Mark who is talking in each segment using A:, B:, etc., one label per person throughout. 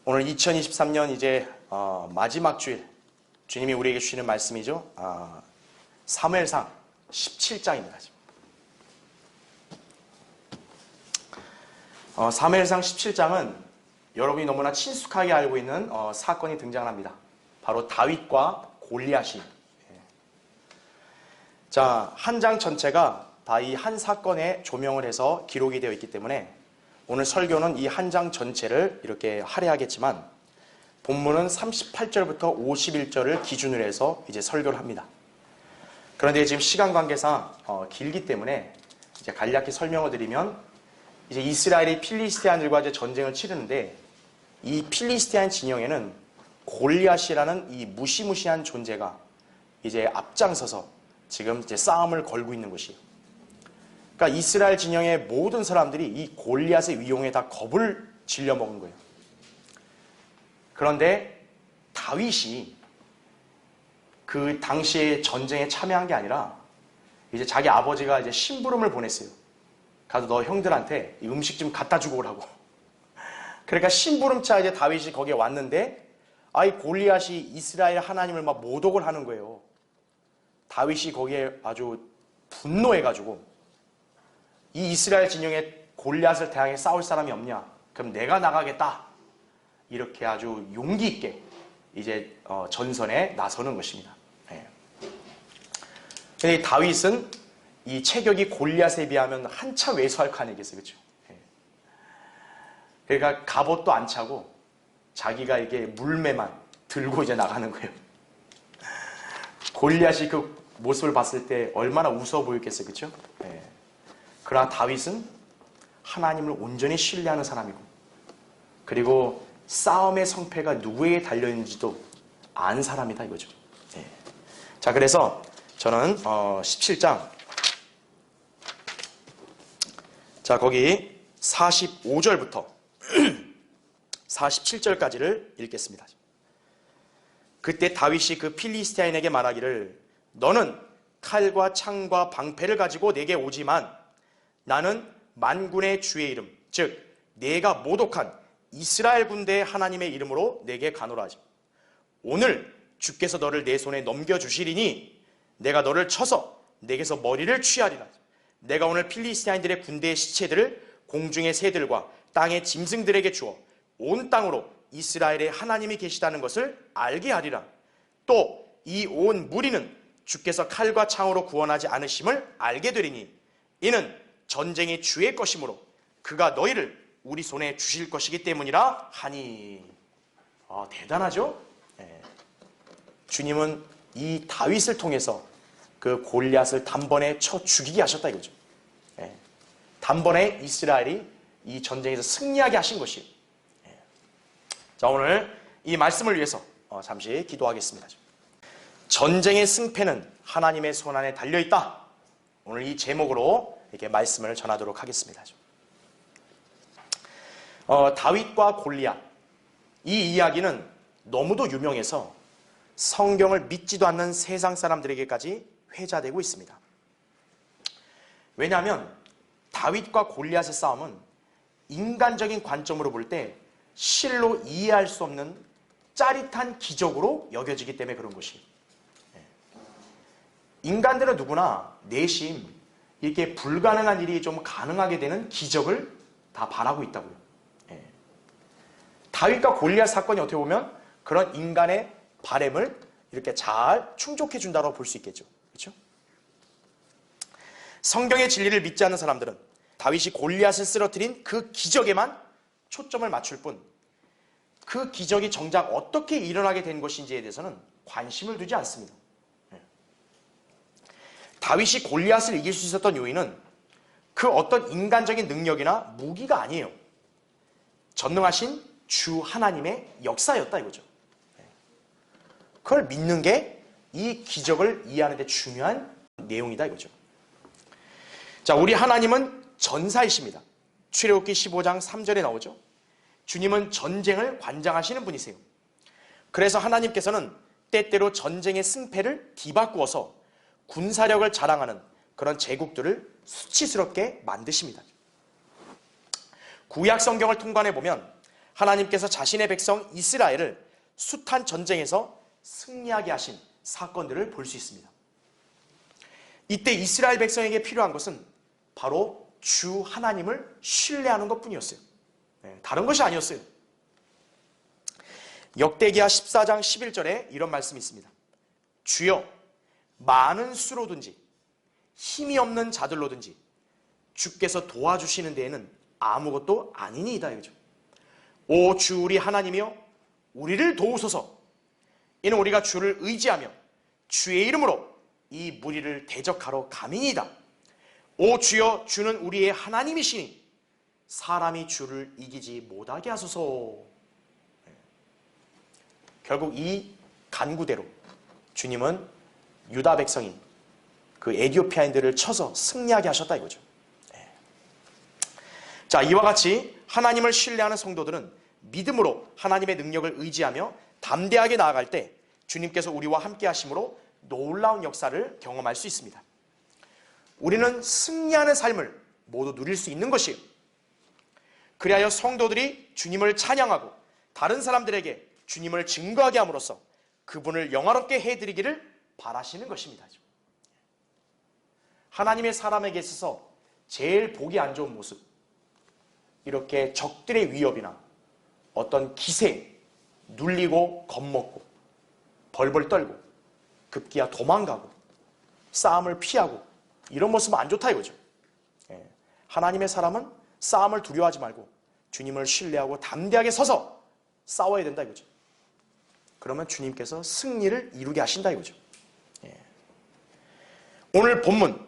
A: 오늘 2023년 이제 마지막 주일, 주님이 우리에게 주시는 말씀이죠. 사무엘상 17장입니다. 사무엘상 17장은 여러분이 너무나 친숙하게 알고 있는 사건이 등장합니다. 바로 다윗과 골리앗이. 자, 한 장 전체가 다 이 한 사건에 조명을 해서 기록이 되어 있기 때문에 오늘 설교는 이 한 장 전체를 이렇게 할애하겠지만 본문은 38절부터 51절을 기준으로 해서 이제 설교를 합니다. 그런데 지금 시간 관계상 길기 때문에 이제 간략히 설명을 드리면 이제 이스라엘이 필리스티안들과 이제 전쟁을 치르는데 이 필리스티안 진영에는 골리앗이라는 이 무시무시한 존재가 이제 앞장서서 지금 이제 싸움을 걸고 있는 것이에요. 그러니까 이스라엘 진영의 모든 사람들이 이 골리앗의 위용에 다 겁을 질려먹은 거예요. 그런데 다윗이 그 당시에 전쟁에 참여한 게 아니라 이제 자기 아버지가 이제 심부름을 보냈어요. 가서 너 형들한테 이 음식 좀 갖다 주고 오라고. 그러니까 심부름차 이제 다윗이 거기에 왔는데 이 골리앗이 이스라엘 하나님을 막 모독을 하는 거예요. 다윗이 거기에 아주 분노해가지고 이 이스라엘 진영에 골리앗을 대항해 싸울 사람이 없냐? 그럼 내가 나가겠다. 이렇게 아주 용기 있게 이제 전선에 나서는 것입니다. 근데 다윗은 이 체격이 골리앗에 비하면 한참 왜소할 거 아니겠어요, 그렇죠? 그러니까 갑옷도 안 차고 자기가 이게 물매만 들고 이제 나가는 거예요. 골리앗이 그 모습을 봤을 때 얼마나 우스워 보였겠어요, 그렇죠? 그러나 다윗은 하나님을 온전히 신뢰하는 사람이고, 그리고 싸움의 성패가 누구에게 달려있는지도 아는 사람이다 이거죠. 자, 그래서 저는 17장, 자 거기 45절부터 47절까지를 읽겠습니다. 그때 다윗이 그 필리스티아인에게 말하기를 너는 칼과 창과 방패를 가지고 내게 오지만 나는 만군의 주의 이름, 즉 내가 모독한 이스라엘 군대의 하나님의 이름으로 내게 가노라 하지. 오늘 주께서 너를 내 손에 넘겨주시리니 내가 너를 쳐서 내게서 머리를 취하리라. 내가 오늘 필리스티아인들의 군대의 시체들을 공중의 새들과 땅의 짐승들에게 주어 온 땅으로 이스라엘의 하나님이 계시다는 것을 알게 하리라. 또 이 온 무리는 주께서 칼과 창으로 구원하지 않으심을 알게 되리니 이는 전쟁이 주의 것이므로 그가 너희를 우리 손에 주실 것이기 때문이라 하니. 대단하죠? 주님은 이 다윗을 통해서 그 골리앗을 단번에 쳐 죽이게 하셨다 이거죠. 단번에 이스라엘이 이 전쟁에서 승리하게 하신 것이에요. 자, 오늘 이 말씀을 위해서 잠시 기도하겠습니다. 전쟁의 승패는 하나님의 손 안에 달려있다. 오늘 이 제목으로 이렇게 말씀을 전하도록 하겠습니다. 다윗과 골리앗, 이 이야기는 너무도 유명해서 성경을 믿지도 않는 세상 사람들에게까지 회자되고 있습니다. 왜냐하면 다윗과 골리앗의 싸움은 인간적인 관점으로 볼 때 실로 이해할 수 없는 짜릿한 기적으로 여겨지기 때문에 그런 것이에요. 인간들은 누구나 내심 이렇게 불가능한 일이 좀 가능하게 되는 기적을 다 바라고 있다고요. 다윗과 골리앗 사건이 어떻게 보면 그런 인간의 바람을 이렇게 잘 충족해 준다고 볼 수 있겠죠. 그렇죠? 성경의 진리를 믿지 않는 사람들은 다윗이 골리앗을 쓰러뜨린 그 기적에만 초점을 맞출 뿐 그 기적이 정작 어떻게 일어나게 된 것인지에 대해서는 관심을 두지 않습니다. 다윗이 골리앗을 이길 수 있었던 요인은 그 어떤 인간적인 능력이나 무기가 아니에요. 전능하신 주 하나님의 역사였다 이거죠. 그걸 믿는 게 이 기적을 이해하는 데 중요한 내용이다 이거죠. 자, 우리 하나님은 전사이십니다. 출애굽기 15장 3절에 나오죠. 주님은 전쟁을 관장하시는 분이세요. 그래서 하나님께서는 때때로 전쟁의 승패를 뒤바꾸어서 군사력을 자랑하는 그런 제국들을 수치스럽게 만드십니다. 구약 성경을 통관해 보면 하나님께서 자신의 백성 이스라엘을 숱한 전쟁에서 승리하게 하신 사건들을 볼 수 있습니다. 이때 이스라엘 백성에게 필요한 것은 바로 주 하나님을 신뢰하는 것뿐이었어요. 다른 것이 아니었어요. 역대기하 14장 11절에 이런 말씀이 있습니다. 주여, 많은 수로든지 힘이 없는 자들로든지 주께서 도와주시는 데에는 아무것도 아니니이다. 이거죠. 오 주 우리 하나님이여, 우리를 도우소서. 이는 우리가 주를 의지하며 주의 이름으로 이 무리를 대적하러 감이니이다. 오 주여, 주는 우리의 하나님이시니 사람이 주를 이기지 못하게 하소서. 결국 이 간구대로 주님은 유다 백성인 그 에디오피아인들을 쳐서 승리하게 하셨다 이거죠. 자, 이와 같이 하나님을 신뢰하는 성도들은 믿음으로 하나님의 능력을 의지하며 담대하게 나아갈 때 주님께서 우리와 함께 하심으로 놀라운 역사를 경험할 수 있습니다. 우리는 승리하는 삶을 모두 누릴 수 있는 것이에요. 그리하여 성도들이 주님을 찬양하고 다른 사람들에게 주님을 증거하게 함으로써 그분을 영화롭게 해드리기를 바라시는 것입니다. 하나님의 사람에게 있어서 제일 보기 안 좋은 모습, 이렇게 적들의 위협이나 어떤 기세에 눌리고 겁먹고 벌벌 떨고 급기야 도망가고 싸움을 피하고 이런 모습은 안 좋다 이거죠. 하나님의 사람은 싸움을 두려워하지 말고 주님을 신뢰하고 담대하게 서서 싸워야 된다 이거죠. 그러면 주님께서 승리를 이루게 하신다 이거죠. 오늘 본문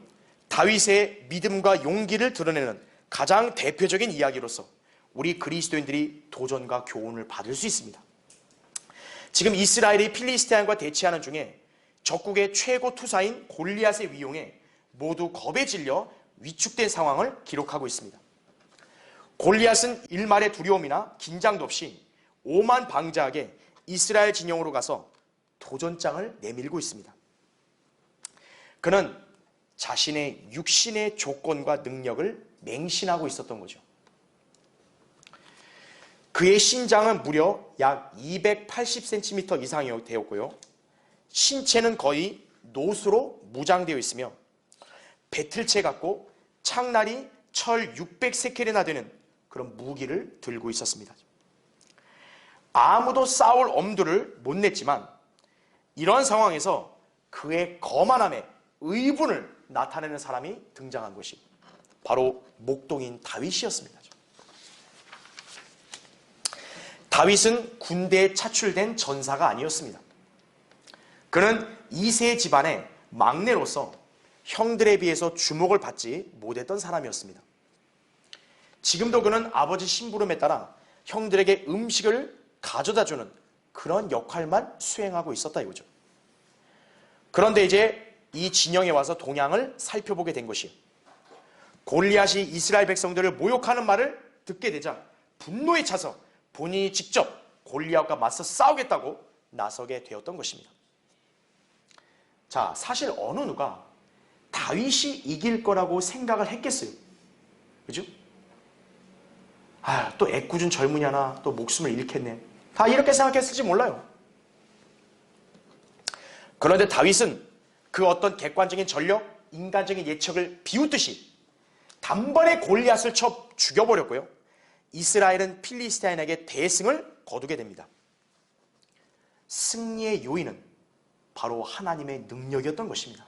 A: 다윗의 믿음과 용기를 드러내는 가장 대표적인 이야기로서 우리 그리스도인들이 도전과 교훈을 받을 수 있습니다. 지금 이스라엘이 필리스티안과 대치하는 중에 적국의 최고 투사인 골리앗의 위용에 모두 겁에 질려 위축된 상황을 기록하고 있습니다. 골리앗은 일말의 두려움이나 긴장도 없이 오만 방자하게 이스라엘 진영으로 가서 도전장을 내밀고 있습니다. 그는 자신의 육신의 조건과 능력을 맹신하고 있었던 거죠. 그의 신장은 무려 약 280cm 이상이 되었고요. 신체는 거의 노수로 무장되어 있으며 배틀채 같고 창날이 철 600세켈이나 되는 그런 무기를 들고 있었습니다. 아무도 싸울 엄두를 못 냈지만 이러한 상황에서 그의 거만함에 의분을 나타내는 사람이 등장한 것이 바로 목동인 다윗이었습니다. 다윗은 군대에 차출된 전사가 아니었습니다. 그는 이세 집안의 막내로서 형들에 비해서 주목을 받지 못했던 사람이었습니다. 지금도 그는 아버지 심부름에 따라 형들에게 음식을 가져다주는 그런 역할만 수행하고 있었다 이거죠. 그런데 이제 이 진영에 와서 동향을 살펴보게 된 것이 골리앗이 이스라엘 백성들을 모욕하는 말을 듣게 되자 분노에 차서 본인이 직접 골리앗과 맞서 싸우겠다고 나서게 되었던 것입니다. 자, 사실 어느 누가 다윗이 이길 거라고 생각을 했겠어요. 그죠? 아, 또 애꿎은 젊은이 하나 또 목숨을 잃겠네. 다 이렇게 생각했을지 몰라요. 그런데 다윗은 그 어떤 객관적인 전력, 인간적인 예측을 비웃듯이 단번에 골리앗을 쳐 죽여버렸고요. 이스라엘은 필리스티안에게 대승을 거두게 됩니다. 승리의 요인은 바로 하나님의 능력이었던 것입니다.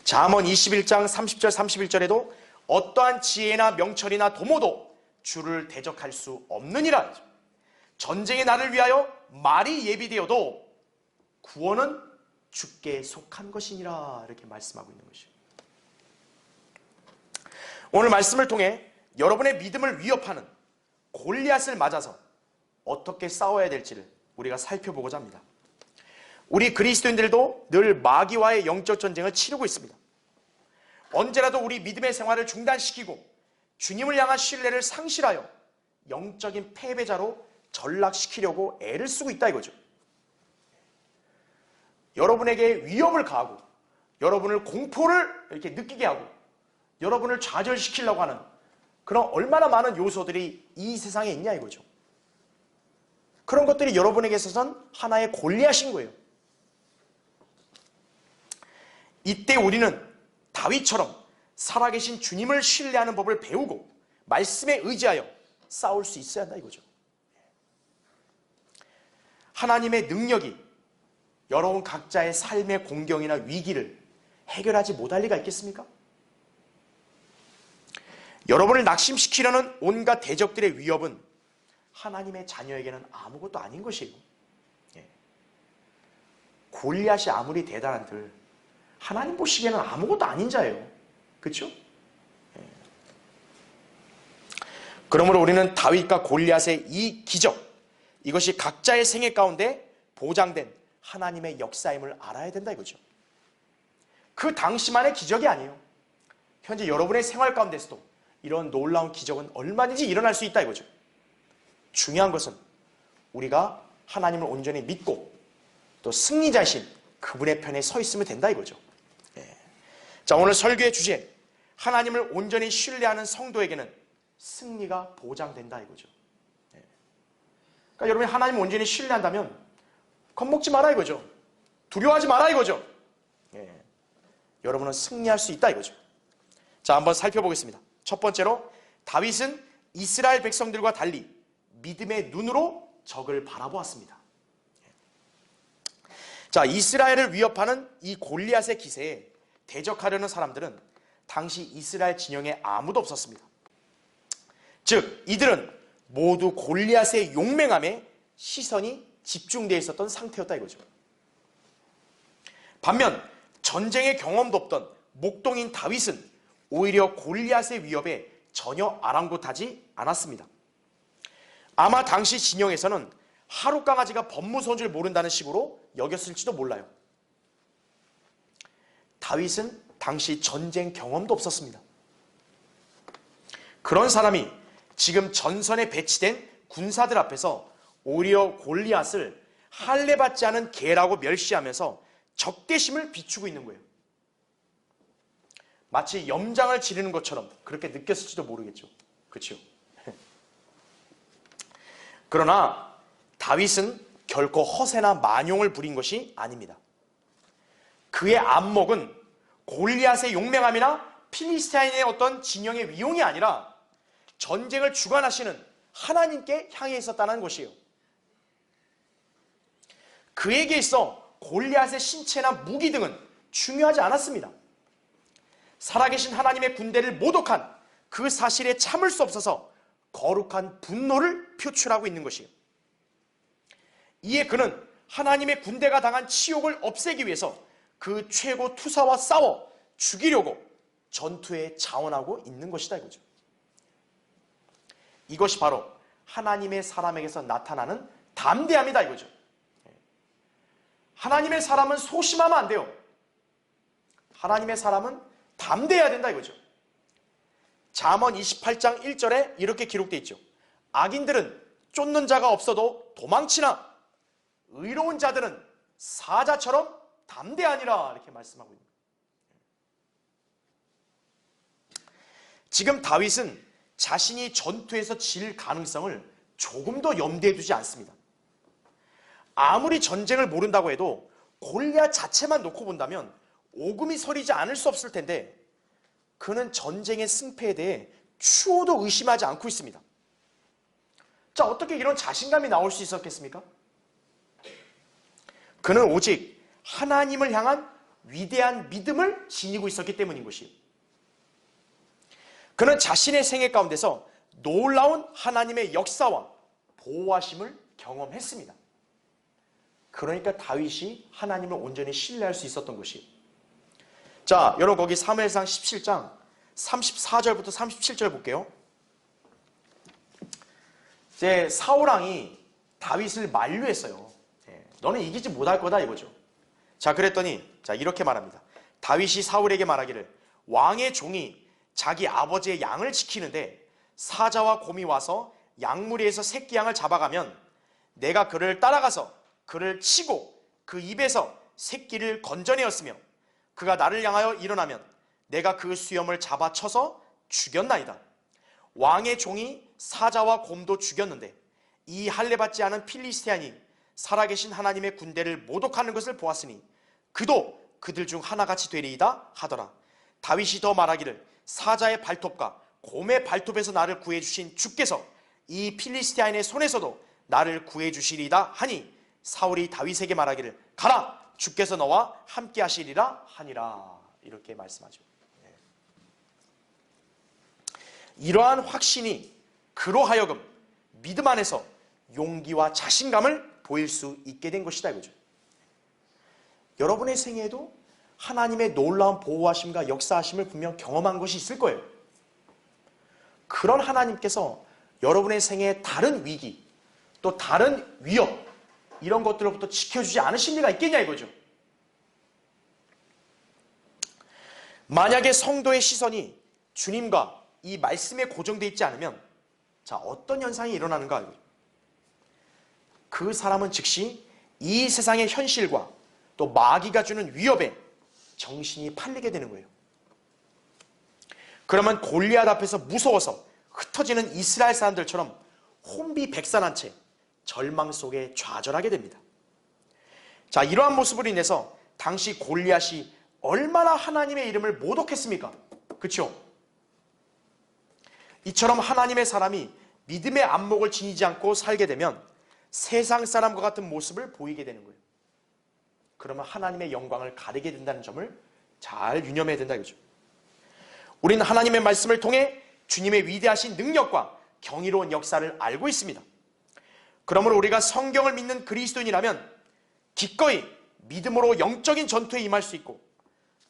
A: 잠언 21장 30절 31절에도 어떠한 지혜나 명철이나 도모도 주를 대적할 수 없느니라. 전쟁의 날을 위하여 말이 예비되어도 구원은 주께 속한 것이니라 이렇게 말씀하고 있는 것이죠. 오늘 말씀을 통해 여러분의 믿음을 위협하는 골리앗을 맞아서 어떻게 싸워야 될지를 우리가 살펴보고자 합니다. 우리 그리스도인들도 늘 마귀와의 영적 전쟁을 치르고 있습니다. 언제라도 우리 믿음의 생활을 중단시키고 주님을 향한 신뢰를 상실하여 영적인 패배자로 전락시키려고 애를 쓰고 있다 이거죠. 여러분에게 위협을 가하고 여러분을 공포를 이렇게 느끼게 하고 여러분을 좌절시키려고 하는 그럼 얼마나 많은 요소들이 이 세상에 있냐 이거죠. 그런 것들이 여러분에게 있어서는 하나의 골리앗인 거예요. 이때 우리는 다윗처럼 살아계신 주님을 신뢰하는 법을 배우고 말씀에 의지하여 싸울 수 있어야 한다 이거죠. 하나님의 능력이 여러분 각자의 삶의 공경이나 위기를 해결하지 못할 리가 있겠습니까? 여러분을 낙심시키려는 온갖 대적들의 위협은 하나님의 자녀에게는 아무것도 아닌 것이에요. 골리앗이 아무리 대단한들 하나님 보시기에는 아무것도 아닌 자예요. 그렇죠? 그러므로 우리는 다윗과 골리앗의 이 기적, 이것이 각자의 생애 가운데 보장된 하나님의 역사임을 알아야 된다 이거죠. 그 당시만의 기적이 아니에요. 현재 여러분의 생활 가운데서도 이런 놀라운 기적은 얼마든지 일어날 수 있다 이거죠. 중요한 것은 우리가 하나님을 온전히 믿고 또 승리자이신 그분의 편에 서 있으면 된다 이거죠. 자, 오늘 설교의 주제, 하나님을 온전히 신뢰하는 성도에게는 승리가 보장된다 이거죠. 그러니까 여러분이 하나님을 온전히 신뢰한다면 겁먹지 마라 이거죠. 두려워하지 마라 이거죠. 여러분은 승리할 수 있다 이거죠. 자, 한번 살펴보겠습니다. 첫 번째로 다윗은 이스라엘 백성들과 달리 믿음의 눈으로 적을 바라보았습니다. 자, 이스라엘을 위협하는 이 골리앗의 기세에 대적하려는 사람들은 당시 이스라엘 진영에 아무도 없었습니다. 즉 이들은 모두 골리앗의 용맹함에 시선이 집중되어 있었던 상태였다 이거죠. 반면 전쟁의 경험도 없던 목동인 다윗은 오히려 골리앗의 위협에 전혀 아랑곳하지 않았습니다. 아마 당시 진영에서는 하루 강아지가 법무서인 줄 모른다는 식으로 여겼을지도 몰라요. 다윗은 당시 전쟁 경험도 없었습니다. 그런 사람이 지금 전선에 배치된 군사들 앞에서 오히려 골리앗을 할례받지 않은 개라고 멸시하면서 적대심을 비추고 있는 거예요. 마치 염장을 지르는 것처럼 그렇게 느꼈을지도 모르겠죠. 그렇죠? 그러나 다윗은 결코 허세나 만용을 부린 것이 아닙니다. 그의 안목은 골리앗의 용맹함이나 필리스타인의 어떤 진영의 위용이 아니라 전쟁을 주관하시는 하나님께 향해 있었다는 것이에요. 그에게 있어 골리앗의 신체나 무기 등은 중요하지 않았습니다. 살아계신 하나님의 군대를 모독한 그 사실에 참을 수 없어서 거룩한 분노를 표출하고 있는 것이에요. 이에 그는 하나님의 군대가 당한 치욕을 없애기 위해서 그 최고 투사와 싸워 죽이려고 전투에 자원하고 있는 것이다 이거죠. 이것이 바로 하나님의 사람에게서 나타나는 담대함이다 이거죠. 하나님의 사람은 소심하면 안 돼요. 하나님의 사람은 담대해야 된다 이거죠. 잠언 28장 1절에 이렇게 기록되어 있죠. 악인들은 쫓는 자가 없어도 도망치나 의로운 자들은 사자처럼 담대하니라 이렇게 말씀하고 있습니다. 지금 다윗은 자신이 전투에서 질 가능성을 조금도 염두에 두지 않습니다. 아무리 전쟁을 모른다고 해도 골리앗 자체만 놓고 본다면 오금이 서리지 않을 수 없을 텐데 그는 전쟁의 승패에 대해 추호도 의심하지 않고 있습니다. 자, 어떻게 이런 자신감이 나올 수 있었겠습니까? 그는 오직 하나님을 향한 위대한 믿음을 지니고 있었기 때문인 것이에요. 그는 자신의 생애 가운데서 놀라운 하나님의 역사와 보호하심을 경험했습니다. 그러니까 다윗이 하나님을 온전히 신뢰할 수 있었던 것이에요. 자, 여러분 거기 사무엘상 17장 34절부터 37절 볼게요. 이제 사울왕이 다윗을 만류했어요. 너는 이기지 못할 거다 이거죠. 자, 그랬더니 자 이렇게 말합니다. 다윗이 사울에게 말하기를 왕의 종이 자기 아버지의 양을 지키는데 사자와 곰이 와서 양무리에서 새끼 양을 잡아가면 내가 그를 따라가서 그를 치고 그 입에서 새끼를 건져내었으며 그가 나를 향하여 일어나면 내가 그 수염을 잡아쳐서 죽였나이다. 왕의 종이 사자와 곰도 죽였는데 이 할례받지 않은 필리스티안이 살아계신 하나님의 군대를 모독하는 것을 보았으니 그도 그들 중 하나같이 되리이다 하더라. 다윗이 더 말하기를 사자의 발톱과 곰의 발톱에서 나를 구해주신 주께서 이 필리스티아인의 손에서도 나를 구해주시리이다 하니 사울이 다윗에게 말하기를 가라 주께서 너와 함께 하시리라 하니라. 이렇게 말씀하죠. 이러한 확신이 그로 하여금 믿음 안에서 용기와 자신감을 보일 수 있게 된 것이다 이거죠. 여러분의 생애에도 하나님의 놀라운 보호하심과 역사하심을 분명 경험한 것이 있을 거예요. 그런 하나님께서 여러분의 생애에 다른 위기, 또 다른 위협, 이런 것들로부터 지켜주지 않으실 리가 있겠냐 이거죠. 만약에 성도의 시선이 주님과 이 말씀에 고정되어 있지 않으면 자, 어떤 현상이 일어나는가? 그 사람은 즉시 이 세상의 현실과 또 마귀가 주는 위협에 정신이 팔리게 되는 거예요. 그러면 골리앗 앞에서 무서워서 흩어지는 이스라엘 사람들처럼 혼비백산한 채 절망 속에 좌절하게 됩니다. 자, 이러한 모습으로 인해서 당시 골리앗이 얼마나 하나님의 이름을 모독했습니까? 그렇죠? 이처럼 하나님의 사람이 믿음의 안목을 지니지 않고 살게 되면 세상 사람과 같은 모습을 보이게 되는 거예요. 그러면 하나님의 영광을 가리게 된다는 점을 잘 유념해야 된다 이거죠. 우리는 하나님의 말씀을 통해 주님의 위대하신 능력과 경이로운 역사를 알고 있습니다. 그러므로 우리가 성경을 믿는 그리스도인이라면 기꺼이 믿음으로 영적인 전투에 임할 수 있고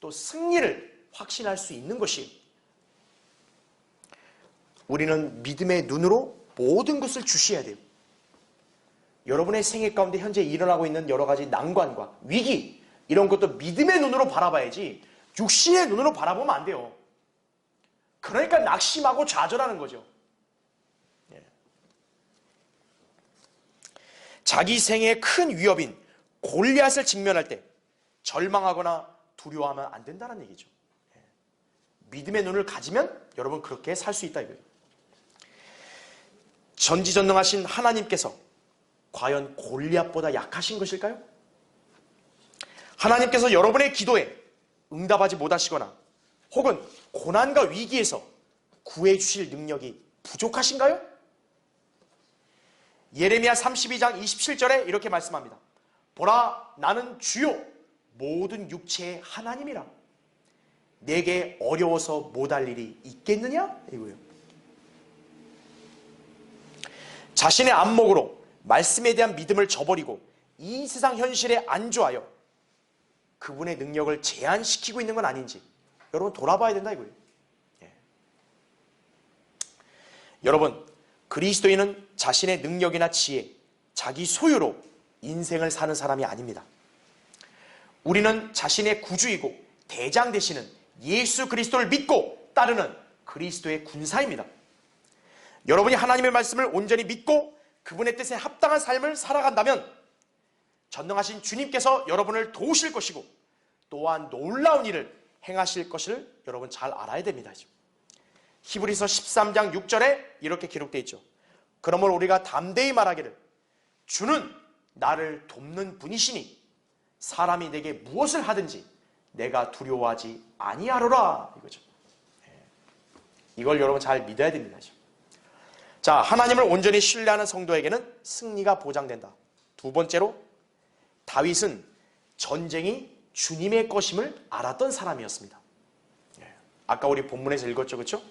A: 또 승리를 확신할 수 있는 것이, 우리는 믿음의 눈으로 모든 것을 주시해야 돼요. 여러분의 생애 가운데 현재 일어나고 있는 여러 가지 난관과 위기, 이런 것도 믿음의 눈으로 바라봐야지 육신의 눈으로 바라보면 안 돼요. 그러니까 낙심하고 좌절하는 거죠. 자기 생애의 큰 위협인 골리앗을 직면할 때 절망하거나 두려워하면 안 된다는 얘기죠. 믿음의 눈을 가지면 여러분 그렇게 살 수 있다 이거예요. 전지전능하신 하나님께서 과연 골리앗보다 약하신 것일까요? 하나님께서 여러분의 기도에 응답하지 못하시거나 혹은 고난과 위기에서 구해주실 능력이 부족하신가요? 예레미야 32장 27절에 이렇게 말씀합니다. 보라, 나는 주요 모든 육체의 하나님이라. 내게 어려워서 못할 일이 있겠느냐? 이거예요. 자신의 안목으로 말씀에 대한 믿음을 저버리고 이 세상 현실에 안주하여 그분의 능력을 제한시키고 있는 건 아닌지 여러분 돌아봐야 된다 이거예요. 여러분, 그리스도인은 자신의 능력이나 지혜, 자기 소유로 인생을 사는 사람이 아닙니다. 우리는 자신의 구주이고 대장 되시는 예수 그리스도를 믿고 따르는 그리스도의 군사입니다. 여러분이 하나님의 말씀을 온전히 믿고 그분의 뜻에 합당한 삶을 살아간다면 전능하신 주님께서 여러분을 도우실 것이고 또한 놀라운 일을 행하실 것을 여러분 잘 알아야 됩니다. 히브리서 13장 6절에 이렇게 기록되어 있죠. 그러므로 우리가 담대히 말하기를 주는 나를 돕는 분이시니 사람이 내게 무엇을 하든지 내가 두려워하지 아니하노라 이거죠. 이걸 여러분 잘 믿어야 됩니다. 자, 하나님을 온전히 신뢰하는 성도에게는 승리가 보장된다. 두 번째로, 다윗은 전쟁이 주님의 것임을 알았던 사람이었습니다. 아까 우리 본문에서 읽었죠, 그렇죠?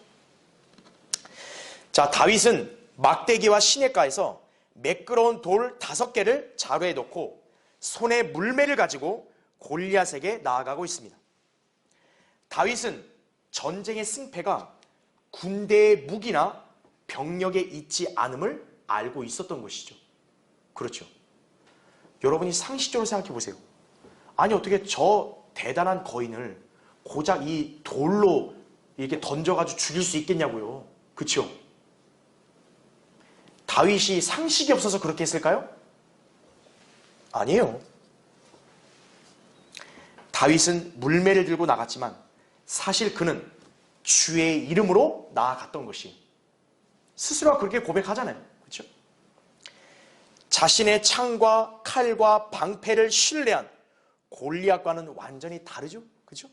A: 자, 다윗은 막대기와 시냇가에서 매끄러운 돌 5개를 자루에 넣고 손에 물매를 가지고 골리앗에게 나아가고 있습니다. 다윗은 전쟁의 승패가 군대의 무기나 병력에 있지 않음을 알고 있었던 것이죠. 그렇죠. 여러분이 상식적으로 생각해 보세요. 아니 어떻게 저 대단한 거인을 고작 이 돌로 이렇게 던져가지고 죽일 수 있겠냐고요. 그렇죠. 다윗이 상식이 없어서 그렇게 했을까요? 아니에요. 다윗은 물매를 들고 나갔지만 사실 그는 주의 이름으로 나아갔던 것이 스스로가 그렇게 고백하잖아요. 그렇죠? 자신의 창과 칼과 방패를 신뢰한 골리앗과는 완전히 다르죠. 그렇죠?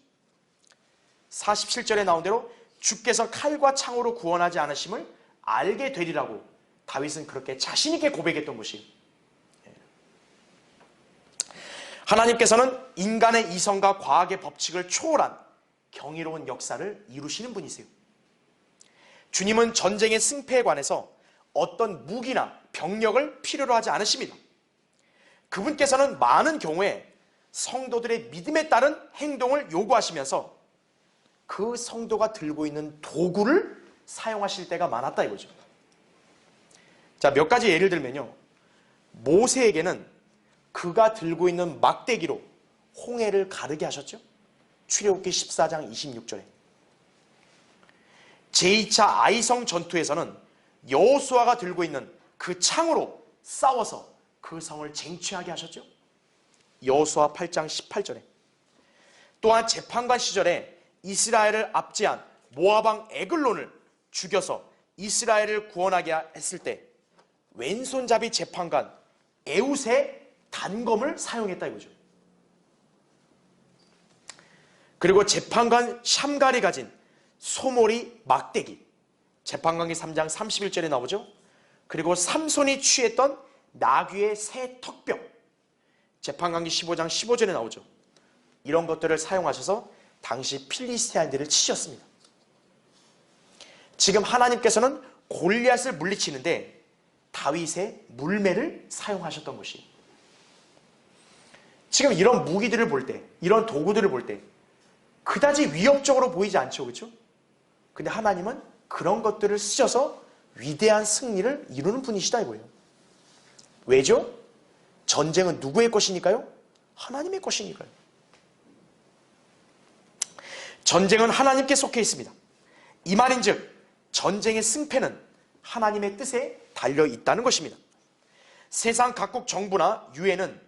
A: 47절에 나온 대로 주께서 칼과 창으로 구원하지 않으심을 알게 되리라고 다윗은 그렇게 자신 있게 고백했던 것이, 하나님께서는 인간의 이성과 과학의 법칙을 초월한 경이로운 역사를 이루시는 분이세요. 주님은 전쟁의 승패에 관해서 어떤 무기나 병력을 필요로 하지 않으십니다. 그분께서는 많은 경우에 성도들의 믿음에 따른 행동을 요구하시면서 그 성도가 들고 있는 도구를 사용하실 때가 많았다 이거죠. 자, 몇 가지 예를 들면요. 모세에게는 그가 들고 있는 막대기로 홍해를 가르게 하셨죠. 출애굽기 14장 26절에. 제2차 아이성 전투에서는 여호수아가 들고 있는 그 창으로 싸워서 그 성을 쟁취하게 하셨죠. 여호수아 8장 18절에. 또한 재판관 시절에 이스라엘을 압제한 모압왕 에글론을 죽여서 이스라엘을 구원하게 했을 때 왼손잡이 재판관 에웃의 단검을 사용했다 이거죠. 그리고 재판관 샴갈이 가진 소몰이 막대기, 재판관기 3장 31절에 나오죠. 그리고 삼손이 취했던 나귀의 새 턱뼈, 재판관기 15장 15절에 나오죠. 이런 것들을 사용하셔서 당시 필리스티아인들을 치셨습니다. 지금 하나님께서는 골리앗을 물리치는데 다윗의 물매를 사용하셨던 것이, 지금 이런 무기들을 볼 때, 이런 도구들을 볼 때 그다지 위협적으로 보이지 않죠. 그렇죠? 근데 하나님은 그런 것들을 쓰셔서 위대한 승리를 이루는 분이시다 이거예요. 왜죠? 전쟁은 누구의 것이니까요? 하나님의 것이니까요. 전쟁은 하나님께 속해 있습니다. 이 말인즉 전쟁의 승패는 하나님의 뜻에 달려 있다는 것입니다. 세상 각국 정부나 유엔은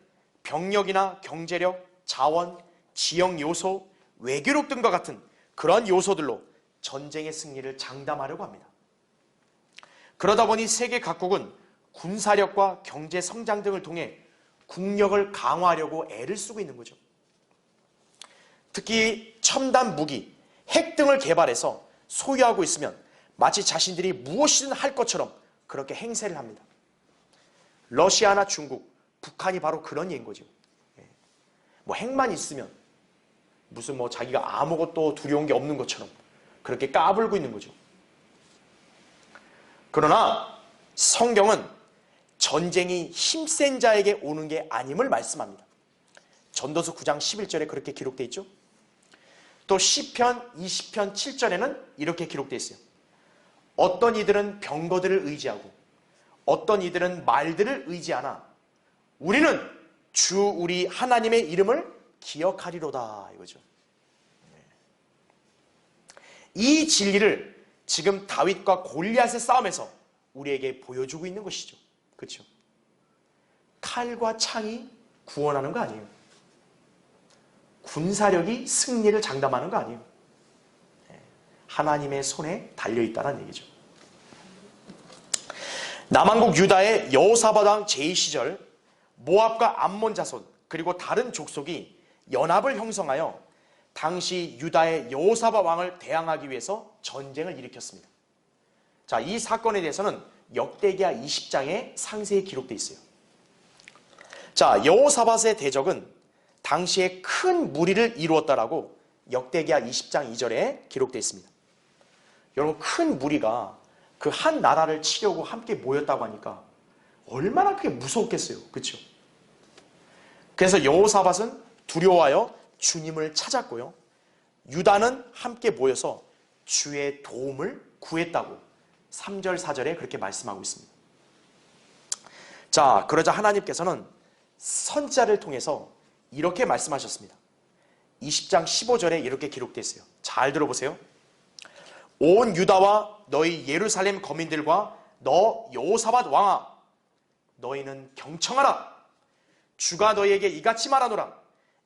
A: 병력이나 경제력, 자원, 지역 요소, 외교력 등과 같은 그런 요소들로 전쟁의 승리를 장담하려고 합니다. 그러다 보니 세계 각국은 군사력과 경제 성장 등을 통해 국력을 강화하려고 애를 쓰고 있는 거죠. 특히 첨단 무기, 핵 등을 개발해서 소유하고 있으면 마치 자신들이 무엇이든 할 것처럼 그렇게 행세를 합니다. 러시아나 중국, 북한이 바로 그런 예인 거죠. 뭐 핵만 있으면 무슨 뭐 자기가 아무것도 두려운 게 없는 것처럼 그렇게 까불고 있는 거죠. 그러나 성경은 전쟁이 힘센 자에게 오는 게 아님을 말씀합니다. 전도서 9장 11절에 그렇게 기록되어 있죠. 또 시편 20편 7절에는 이렇게 기록되어 있어요. 어떤 이들은 병거들을 의지하고 어떤 이들은 말들을 의지하나 우리는 주 우리 하나님의 이름을 기억하리로다 이거죠. 이 진리를 지금 다윗과 골리앗의 싸움에서 우리에게 보여주고 있는 것이죠. 그렇죠? 칼과 창이 구원하는 거 아니에요. 군사력이 승리를 장담하는 거 아니에요. 하나님의 손에 달려있다는 얘기죠. 남한국 유다의 여호사밧 왕 제2시절 모압과 암몬 자손 그리고 다른 족속이 연합을 형성하여 당시 유다의 여호사밧 왕을 대항하기 위해서 전쟁을 일으켰습니다. 자, 이 사건에 대해서는 역대기하 20장에 상세히 기록되어 있어요. 자, 여호사밧의 대적은 당시에 큰 무리를 이루었다라고 역대기하 20장 2절에 기록되어 있습니다. 여러분, 큰 무리가 그 한 나라를 치려고 함께 모였다고 하니까 얼마나 그게 무서웠겠어요. 그렇죠? 그래서 여호사밧은 두려워하여 주님을 찾았고요. 유다는 함께 모여서 주의 도움을 구했다고 3절 4절에 그렇게 말씀하고 있습니다. 자, 그러자 하나님께서는 선지자를 통해서 이렇게 말씀하셨습니다. 20장 15절에 이렇게 기록되어 있어요. 잘 들어보세요. 온 유다와 너희 예루살렘 거민들과 너 여호사밧 왕아, 너희는 경청하라. 주가 너희에게 이같이 말하노라.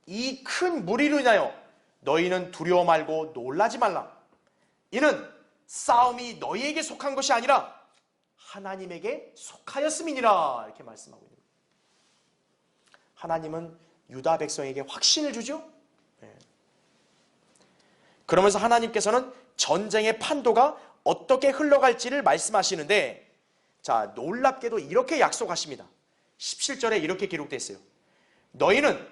A: 이 큰 무리로 인하여 너희는 두려워 말고 놀라지 말라. 이는 싸움이 너희에게 속한 것이 아니라 하나님에게 속하였음이니라 이렇게 말씀하고 있는 거예요. 하나님은 유다 백성에게 확신을 주죠. 네. 그러면서 하나님께서는 전쟁의 판도가 어떻게 흘러갈지를 말씀하시는데, 자, 놀랍게도 이렇게 약속하십니다. 17절에 이렇게 기록되어 있어요. 너희는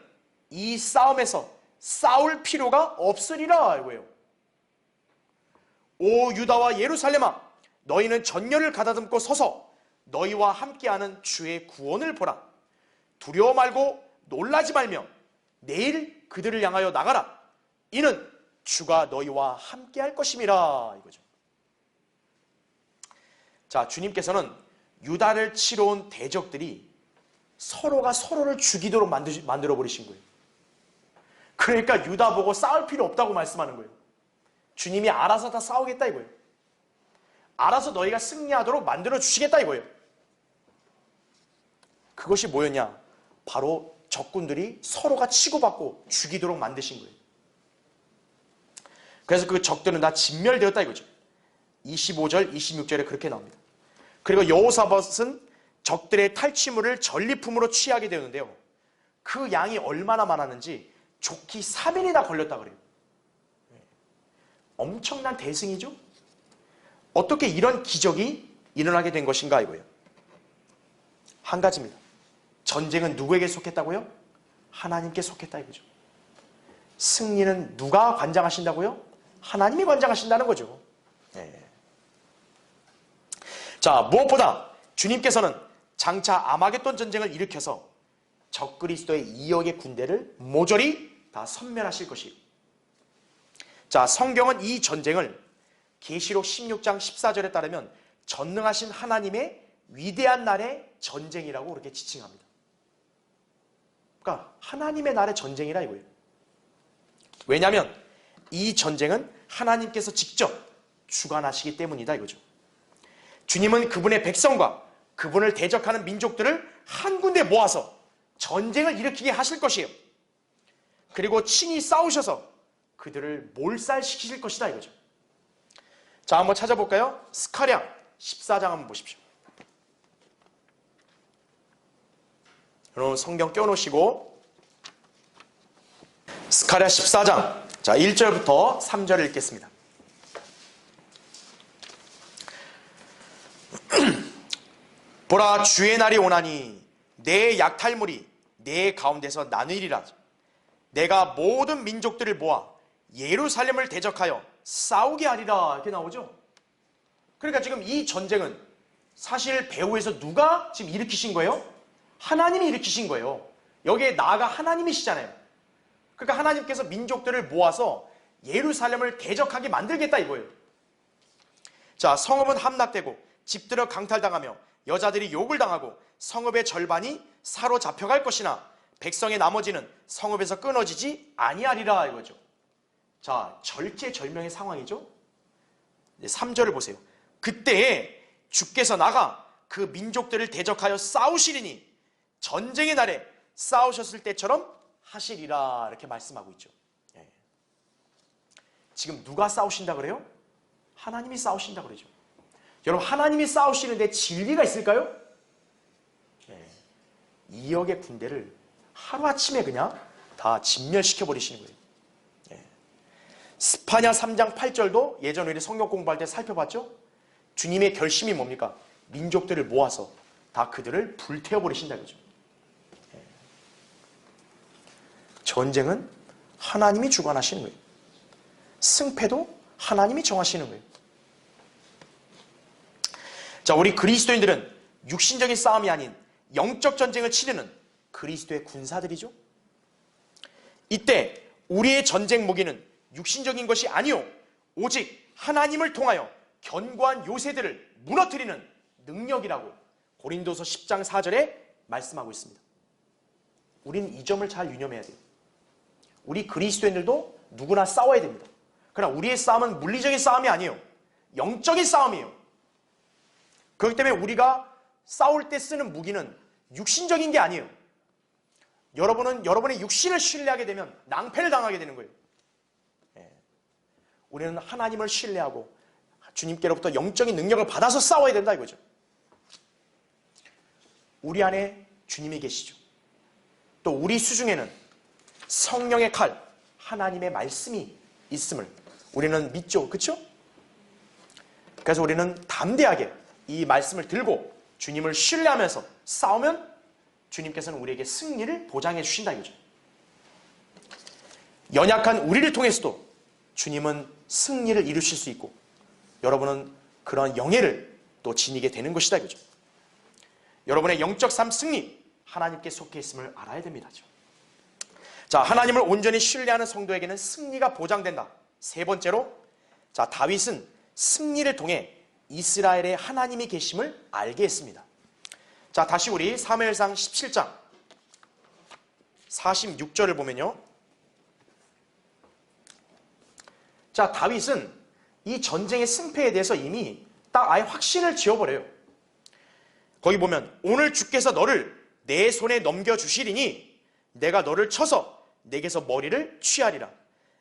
A: 이 싸움에서 싸울 필요가 없으리라 이거예요. 오 유다와 예루살렘아, 너희는 전열을 가다듬고 서서 너희와 함께하는 주의 구원을 보라. 두려워 말고 놀라지 말며 내일 그들을 향하여 나가라. 이는 주가 너희와 함께할 것임이라 이거죠. 자, 주님께서는 유다를 치러 온 대적들이 서로가 서로를 죽이도록 만들어 버리신 거예요. 그러니까 유다 보고 싸울 필요 없다고 말씀하는 거예요. 주님이 알아서 다 싸우겠다 이거예요. 알아서 너희가 승리하도록 만들어 주시겠다 이거예요. 그것이 뭐였냐? 바로 적군들이 서로가 치고받고 죽이도록 만드신 거예요. 그래서 그 적들은 다 진멸되었다 이거죠. 25절, 26절에 그렇게 나옵니다. 그리고 여호사밧은 적들의 탈취물을 전리품으로 취하게 되었는데요. 그 양이 얼마나 많았는지 좋기 3일이나 걸렸다 그래요. 엄청난 대승이죠. 어떻게 이런 기적이 일어나게 된 것인가 이거예요. 한 가지입니다. 전쟁은 누구에게 속했다고요? 하나님께 속했다 이거죠. 승리는 누가 관장하신다고요? 하나님이 관장하신다는 거죠. 네. 자, 무엇보다 주님께서는 장차 아마겟돈 전쟁을 일으켜서 적그리스도의 2억의 군대를 모조리 다 섬멸하실 것이에요. 자, 성경은 이 전쟁을 계시록 16장 14절에 따르면 전능하신 하나님의 위대한 날의 전쟁이라고 그렇게 지칭합니다. 그러니까 하나님의 날의 전쟁이라 이거예요. 왜냐하면 이 전쟁은 하나님께서 직접 주관하시기 때문이다 이거죠. 주님은 그분의 백성과 그분을 대적하는 민족들을 한 군데 모아서 전쟁을 일으키게 하실 것이에요. 그리고 친히 싸우셔서 그들을 몰살시키실 것이다 이거죠. 자, 한번 찾아볼까요? 스가랴 14장 한번 보십시오. 여러분 성경 껴놓으시고 스가랴 14장, 자 1절부터 3절을 읽겠습니다. 보라, 주의 날이 오나니 내 약탈물이 내 가운데서 나누리라. 내가 모든 민족들을 모아 예루살렘을 대적하여 싸우게 하리라 이렇게 나오죠. 그러니까 지금 이 전쟁은 사실 배후에서 누가 지금 일으키신 거예요? 하나님이 일으키신 거예요. 여기에 나아가 하나님이시잖아요. 그러니까 하나님께서 민족들을 모아서 예루살렘을 대적하게 만들겠다 이거예요. 자, 성읍은 함락되고 집들은 강탈당하며 여자들이 욕을 당하고 성읍의 절반이 사로잡혀갈 것이나 백성의 나머지는 성읍에서 끊어지지 아니하리라 이거죠. 자, 절체절명의 상황이죠. 3절을 보세요. 그때에 주께서 나가 그 민족들을 대적하여 싸우시리니 전쟁의 날에 싸우셨을 때처럼 하시리라 이렇게 말씀하고 있죠. 지금 누가 싸우신다 그래요? 하나님이 싸우신다 그러죠. 여러분, 하나님이 싸우시는데 진리가 있을까요? 2억의 군대를 하루아침에 그냥 다 진멸시켜 버리시는 거예요. 스파냐 3장 8절도 예전 우리 성경 공부할 때 살펴봤죠? 주님의 결심이 뭡니까? 민족들을 모아서 다 그들을 불태워 버리신다 그죠. 전쟁은 하나님이 주관하시는 거예요. 승패도 하나님이 정하시는 거예요. 자, 우리 그리스도인들은 육신적인 싸움이 아닌 영적 전쟁을 치르는 그리스도의 군사들이죠. 이때 우리의 전쟁 무기는 육신적인 것이 아니요 오직 하나님을 통하여 견고한 요새들을 무너뜨리는 능력이라고 고린도서 10장 4절에 말씀하고 있습니다. 우리는 이 점을 잘 유념해야 돼요. 우리 그리스도인들도 누구나 싸워야 됩니다. 그러나 우리의 싸움은 물리적인 싸움이 아니에요. 영적인 싸움이에요. 그렇기 때문에 우리가 싸울 때 쓰는 무기는 육신적인 게 아니에요. 여러분은 여러분의 육신을 신뢰하게 되면 낭패를 당하게 되는 거예요. 우리는 하나님을 신뢰하고 주님께로부터 영적인 능력을 받아서 싸워야 된다 이거죠. 우리 안에 주님이 계시죠. 또 우리 수중에는 성령의 칼, 하나님의 말씀이 있음을 우리는 믿죠. 그렇죠? 그래서 우리는 담대하게 이 말씀을 들고 주님을 신뢰하면서 싸우면 주님께서는 우리에게 승리를 보장해 주신다 이거죠. 연약한 우리를 통해서도 주님은 승리를 이루실 수 있고 여러분은 그런 영예를 또 지니게 되는 것이다 이거죠. 여러분의 영적 삶 승리, 하나님께 속해 있음을 알아야 됩니다. 자, 하나님을 온전히 신뢰하는 성도에게는 승리가 보장된다. 세 번째로, 자, 다윗은 승리를 통해 이스라엘의 하나님이 계심을 알게 했습니다. 자, 다시 우리 사무엘상 17장 46절을 보면요. 자, 다윗은 이 전쟁의 승패에 대해서 이미 딱 아예 확신을 지어버려요. 거기 보면 오늘 주께서 너를 내 손에 넘겨주시리니 내가 너를 쳐서 내게서 머리를 취하리라.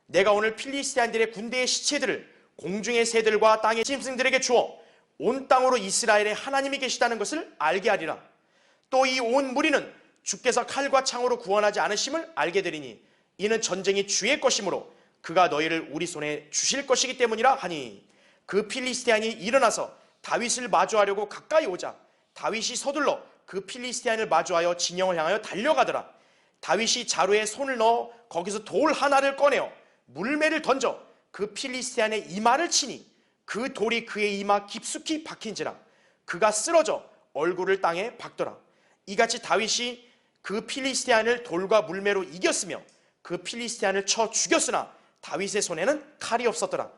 A: 내가 오늘 필리스티안들의 군대의 시체들을 공중의 새들과 땅의 짐승들에게 주어 온 땅으로 이스라엘의 하나님이 계시다는 것을 알게 하리라. 또 이 온 무리는 주께서 칼과 창으로 구원하지 않으심을 알게 되리니 이는 전쟁이 주의 것이므로 그가 너희를 우리 손에 주실 것이기 때문이라 하니 그 필리스티안이 일어나서 다윗을 마주하려고 가까이 오자 다윗이 서둘러 그 필리스티안을 마주하여 진영을 향하여 달려가더라. 다윗이 자루에 손을 넣어 거기서 돌 하나를 꺼내어 물매를 던져 그 필리스티안의 이마를 치니 그 돌이 그의 이마 깊숙이 박힌지라 그가 쓰러져 얼굴을 땅에 박더라. 이같이 다윗이 그 필리스티안을 돌과 물매로 이겼으며 그 필리스티안을 쳐 죽였으나 다윗의 손에는 칼이 없었더라.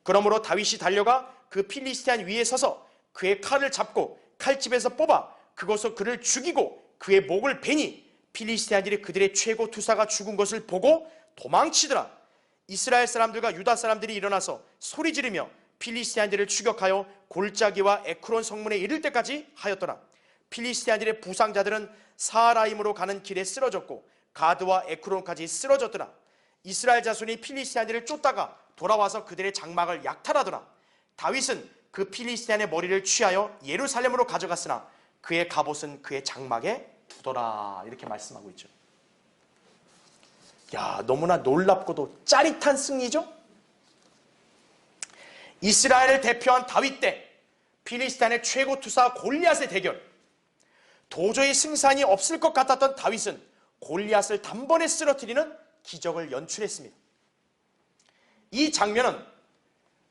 A: 그러므로 다윗이 달려가 그 필리스티안 위에 서서 그의 칼을 잡고 칼집에서 뽑아 그것으로 그를 죽이고 그의 목을 베니 필리스티안들이 그들의 최고 투사가 죽은 것을 보고 도망치더라. 이스라엘 사람들과 유다 사람들이 일어나서 소리 지르며 필리스티안들을 추격하여 골짜기와 에크론 성문에 이를 때까지 하였더라. 필리스티안들의 부상자들은 사하라임으로 가는 길에 쓰러졌고 가드와 에크론까지 쓰러졌더라. 이스라엘 자손이 필리스티안들을 쫓다가 돌아와서 그들의 장막을 약탈하더라. 다윗은 그 필리스티안의 머리를 취하여 예루살렘으로 가져갔으나 그의 갑옷은 그의 장막에 두더라. 이렇게 말씀하고 있죠. 야, 너무나 놀랍고도 짜릿한 승리죠? 이스라엘을 대표한 다윗 때 필리스티안의 최고 투사 골리앗의 대결, 도저히 승산이 없을 것 같았던 다윗은 골리앗을 단번에 쓰러뜨리는 기적을 연출했습니다. 이 장면은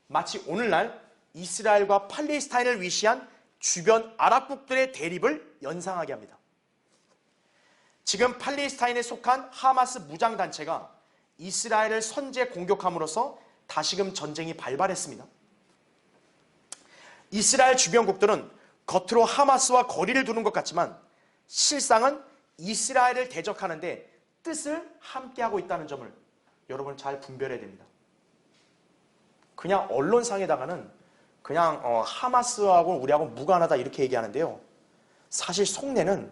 A: 마치 오늘날 이스라엘과 팔레스타인을 위시한 주변 아랍국들의 대립을 연상하게 합니다. 지금 팔레스타인에 속한 하마스 무장단체가 이스라엘을 선제 공격함으로써 다시금 전쟁이 발발했습니다. 이스라엘 주변국들은 겉으로 하마스와 거리를 두는 것 같지만 실상은 이스라엘을 대적하는데 뜻을 함께하고 있다는 점을 여러분 잘 분별해야 됩니다. 그냥 언론상에다가는 그냥 하마스하고 우리하고 무관하다 이렇게 얘기하는데요. 사실 속내는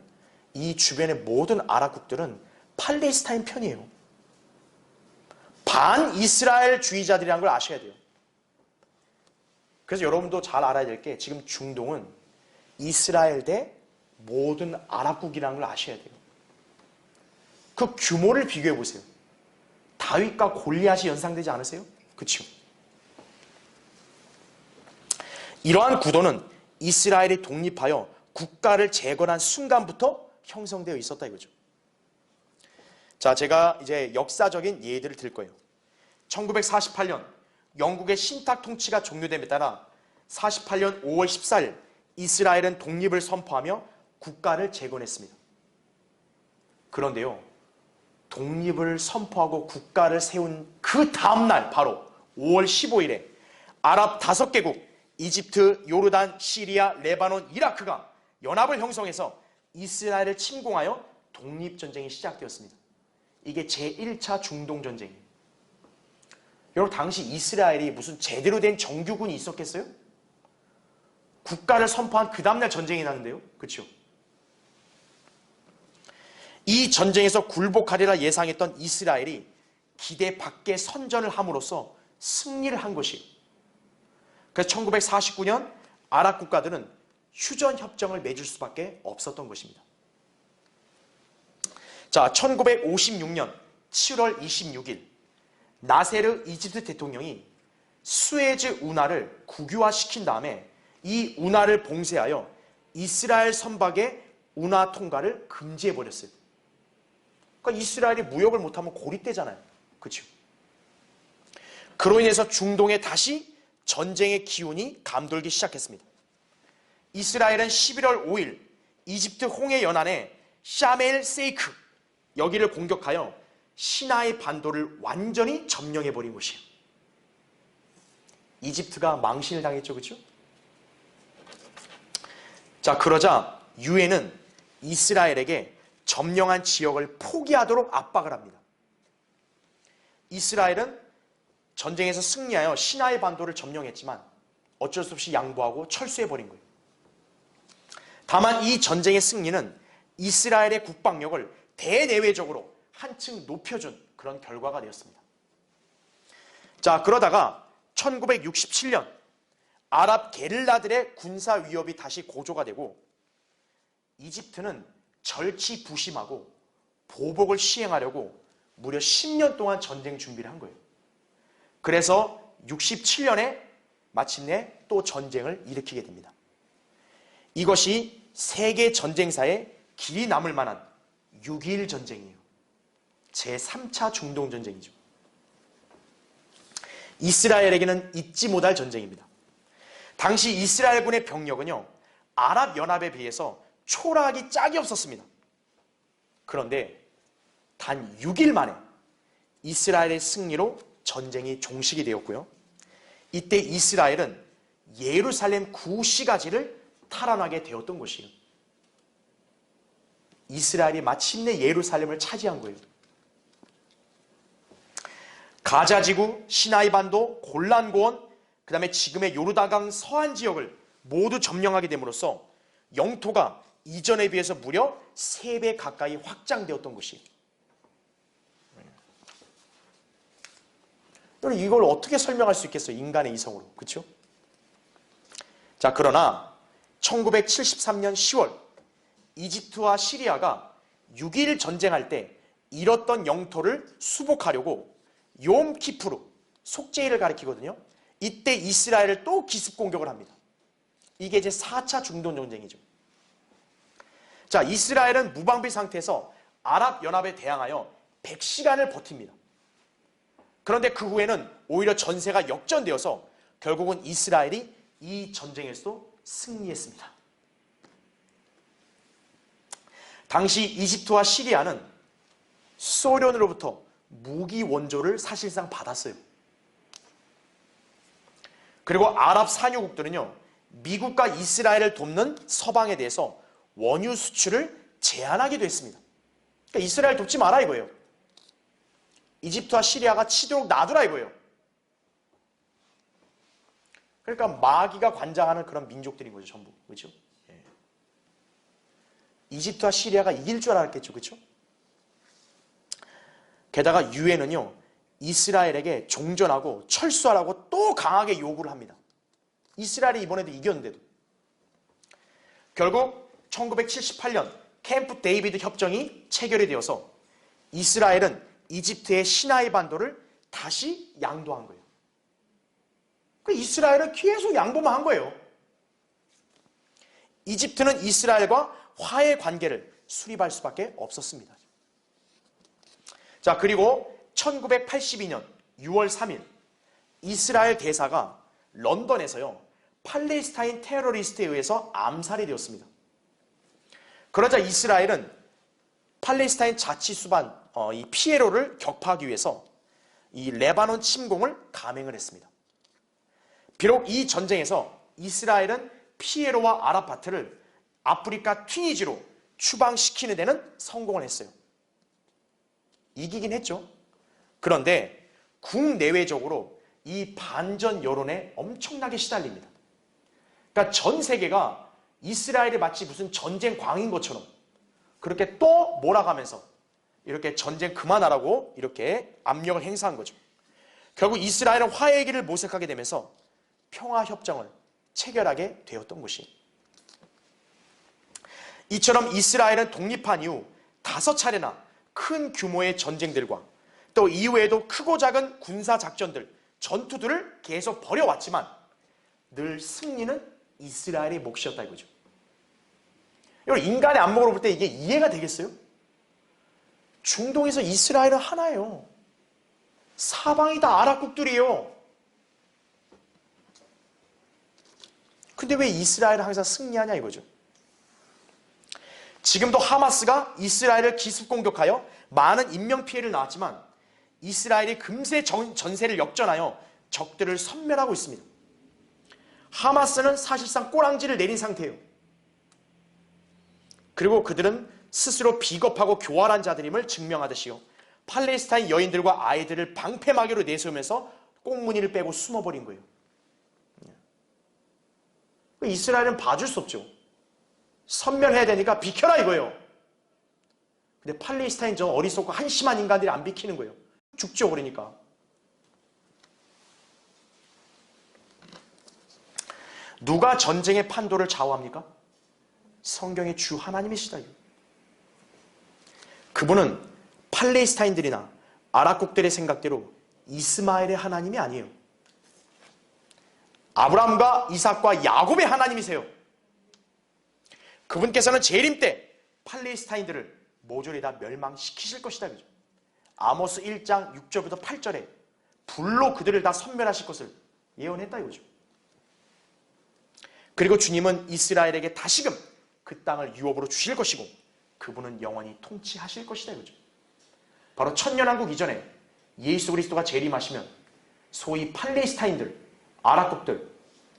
A: 이 주변의 모든 아랍국들은 팔레스타인 편이에요. 반 이스라엘 주의자들이라는 걸 아셔야 돼요. 그래서 여러분도 잘 알아야 될 게 지금 중동은 이스라엘 대 모든 아랍국이라는 걸 아셔야 돼요. 그 규모를 비교해 보세요. 다윗과 골리앗이 연상되지 않으세요? 그렇죠? 이러한 구도는 이스라엘이 독립하여 국가를 재건한 순간부터 형성되어 있었다 이거죠. 자, 제가 이제 역사적인 예들을 들 거예요. 1948년 영국의 신탁 통치가 종료됨에 따라 48년 5월 14일 이스라엘은 독립을 선포하며 국가를 재건했습니다. 그런데요, 독립을 선포하고 국가를 세운 그 다음날 바로 5월 15일에 아랍 5개국 이집트, 요르단, 시리아, 레바논, 이라크가 연합을 형성해서 이스라엘을 침공하여 독립전쟁이 시작되었습니다. 이게 제1차 중동전쟁이에요. 여러분, 당시 이스라엘이 무슨 제대로 된 정규군이 있었겠어요? 국가를 선포한 그 다음날 전쟁이 나는데요. 그렇죠? 이 전쟁에서 굴복하리라 예상했던 이스라엘이 기대 밖의 선전을 함으로써 승리를 한 것이에요. 그래서 1949년 아랍 국가들은 휴전 협정을 맺을 수밖에 없었던 것입니다. 자, 1956년 7월 26일 나세르 이집트 대통령이 수에즈 운하를 국유화시킨 다음에 이 운하를 봉쇄하여 이스라엘 선박의 운하 통과를 금지해버렸어요. 그러니까 이스라엘이 무역을 못하면 고립되잖아요. 그렇죠? 그로 인해서 중동에 다시 전쟁의 기운이 감돌기 시작했습니다. 이스라엘은 11월 5일 이집트 홍해 연안에 샤멜 세이크 여기를 공격하여 시나이 반도를 완전히 점령해버린 것이에요. 이집트가 망신을 당했죠. 그렇죠? 자, 그러자 유엔은 이스라엘에게 점령한 지역을 포기하도록 압박을 합니다. 이스라엘은 전쟁에서 승리하여 시나이 반도를 점령했지만 어쩔 수 없이 양보하고 철수해버린 거예요. 다만 이 전쟁의 승리는 이스라엘의 국방력을 대내외적으로 한층 높여준 그런 결과가 되었습니다. 자, 그러다가 1967년 아랍 게릴라들의 군사 위협이 다시 고조가 되고 이집트는 절치부심하고 보복을 시행하려고 무려 10년 동안 전쟁 준비를 한 거예요. 그래서 67년에 마침내 또 전쟁을 일으키게 됩니다. 이것이 세계 전쟁사에 길이 남을 만한 6.21 전쟁이에요. 제3차 중동 전쟁이죠. 이스라엘에게는 잊지 못할 전쟁입니다. 당시 이스라엘군의 병력은요, 아랍연합에 비해서 초라하기 짝이 없었습니다. 그런데 단 6일 만에 이스라엘의 승리로 전쟁이 종식이 되었고요. 이때 이스라엘은 예루살렘 구시가지를 탈환하게 되었던 것이에요. 이스라엘이 마침내 예루살렘을 차지한 거예요. 가자지구, 시나이 반도, 골란고원, 그 다음에 지금의 요르단강 서안 지역을 모두 점령하게 됨으로써 영토가 이전에 비해서 무려 3배 가까이 확장되었던 것이에요. 여러분, 이걸 어떻게 설명할 수 있겠어요? 인간의 이성으로. 그렇죠? 자, 그러나 1973년 10월 이집트와 시리아가 6.21 전쟁할 때 잃었던 영토를 수복하려고 욤키푸르, 속죄일을 가리키거든요. 이때 이스라엘을 또 기습 공격을 합니다. 이게 이제 4차 중동 전쟁이죠. 자, 이스라엘은 무방비 상태에서 아랍연합에 대항하여 100시간을 버팁니다. 그런데 그 후에는 오히려 전세가 역전되어서 결국은 이스라엘이 이 전쟁에서도 승리했습니다. 당시 이집트와 시리아는 소련으로부터 무기 원조를 사실상 받았어요. 그리고 아랍 산유국들은요, 미국과 이스라엘을 돕는 서방에 대해서 원유 수출을 제한하기도 했습니다. 그러니까 이스라엘 돕지 마라 이거예요. 이집트와 시리아가 치도록 놔두라 이거예요. 그러니까 마귀가 관장하는 그런 민족들인 거죠, 전부. 그렇죠? 예. 이집트와 시리아가 이길 줄 알았겠죠. 그렇죠? 게다가 유엔은요, 이스라엘에게 종전하고 철수하라고 또 강하게 요구를 합니다. 이스라엘이 이번에도 이겼는데도. 결국 1978년 캠프 데이비드 협정이 체결이 되어서 이스라엘은 이집트의 시나이 반도를 다시 양도한 거예요. 그러니까 이스라엘은 계속 양보만 한 거예요. 이집트는 이스라엘과 화해 관계를 수립할 수밖에 없었습니다. 자, 그리고 1982년 6월 3일 이스라엘 대사가 런던에서요, 팔레스타인 테러리스트에 의해서 암살이 되었습니다. 그러자 이스라엘은 팔레스타인 자치수반 이 피에로를 격파하기 위해서 이 레바논 침공을 감행을 했습니다. 비록 이 전쟁에서 이스라엘은 피에로와 아라파트를 아프리카 튀니지로 추방시키는 데는 성공을 했어요. 이기긴 했죠. 그런데 국내외적으로 이 반전 여론에 엄청나게 시달립니다. 그러니까 전 세계가 이스라엘이 마치 무슨 전쟁 광인 것처럼 그렇게 또 몰아가면서 이렇게 전쟁 그만하라고 이렇게 압력을 행사한 거죠. 결국 이스라엘은 화해의 길을 모색하게 되면서 평화협정을 체결하게 되었던 것이. 이처럼 이스라엘은 독립한 이후 5차례나 큰 규모의 전쟁들과 또 이후에도 크고 작은 군사작전들, 전투들을 계속 벌여왔지만 늘 승리는 이스라엘의 몫이었다 이거죠. 여러분, 인간의 안목으로 볼 때 이게 이해가 되겠어요? 중동에서 이스라엘은 하나예요. 사방이 다 아랍국들이에요. 근데 왜 이스라엘은 항상 승리하냐 이거죠. 지금도 하마스가 이스라엘을 기습 공격하여 많은 인명피해를 낳았지만 이스라엘이 금세 전세를 역전하여 적들을 섬멸하고 있습니다. 하마스는 사실상 꼬랑지를 내린 상태예요. 그리고 그들은 스스로 비겁하고 교활한 자들임을 증명하듯이요, 팔레스타인 여인들과 아이들을 방패막이로 내세우면서 꽁무니를 빼고 숨어버린 거예요. 이스라엘은 봐줄 수 없죠. 섬멸해야 되니까 비켜라 이거예요. 근데 팔레스타인 저 어리석고 한심한 인간들이 안 비키는 거예요. 죽죠. 그러니까 누가 전쟁의 판도를 좌우합니까? 성경의 주 하나님이시다. 그분은 팔레스타인들이나 아랍국들의 생각대로 이스마엘의 하나님이 아니에요. 아브라함과 이삭과 야곱의 하나님이세요. 그분께서는 재림 때 팔레스타인들을 모조리 다 멸망시키실 것이다. 그죠? 아모스 1장 6절부터 8절에 불로 그들을 다 섬멸하실 것을 예언했다 이거죠. 그리고 주님은 이스라엘에게 다시금 그 땅을 유업으로 주실 것이고 그분은 영원히 통치하실 것이다 이거죠. 바로 천년왕국 이전에 예수 그리스도가 재림하시면 소위 팔레스타인들, 아랍국들